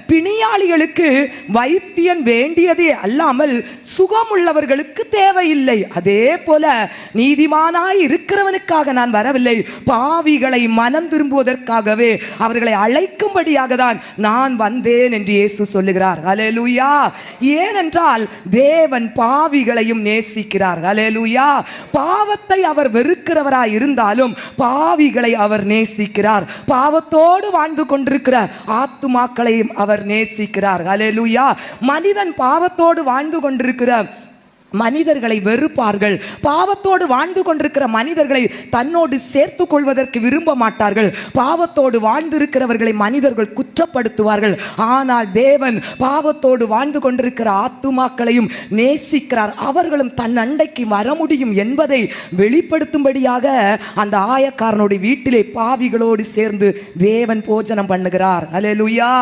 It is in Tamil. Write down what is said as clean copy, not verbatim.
பிணியாளிகளுக்கு வைத்தியன் வேண்டியதே அல்லாமல் சுகமுள்ளவர்களுக்கு தேவையில்லை. அதே போல நீதிமானாய் இருக்கிறவனுக்காக நான் வரவில்லை, பாவிகளை மனம் திரும்புவதற்காகவே அவர்களை அழைக்கும்படியாக தான் நான் வந்தேன் என்று இயேசு சொல்லுகிறார். ஹல்லேலூயா. ஏனென்றால் தேவன் பாவிகளையும் நேசிக்கிறார். ஹல்லேலூயா. பாவத்தை அவர் வெறுக்கிறவராய் இருந்தாலும் பாவிகளை அவர் நேசிக்கிறார். பாவத்தோடு வாழ்ந்து கொண்டிருக்கிற ஆத்துமாக்களையும் அவர் நேசிக்கிறார். ஹல்லேலூயா. மனிதன் பாவத்தோடு வாழ்ந்து கொண்டிருக்கிற மனிதர்களை வெறுப்பார்கள். பாவத்தோடு வாழ்ந்து கொண்டிருக்கிற மனிதர்களை தன்னோடு சேர்த்து கொள்வதற்கு விரும்ப மாட்டார்கள். பாவத்தோடு வாழ்ந்திருக்கிறவர்களை மனிதர்கள் குற்றப்படுத்துவார்கள். ஆனால் தேவன் பாவத்தோடு வாழ்ந்து கொண்டிருக்கிற ஆத்துமாக்களையும் நேசிக்கிறார். அவர்களும் தன் அண்டைக்கு வர முடியும் என்பதை வெளிப்படுத்தும்படியாக அந்த ஆயக்காரனுடைய வீட்டிலே பாவிகளோடு சேர்ந்து தேவன் போஜனம் பண்ணுகிறார். ஹல்லேலூயா.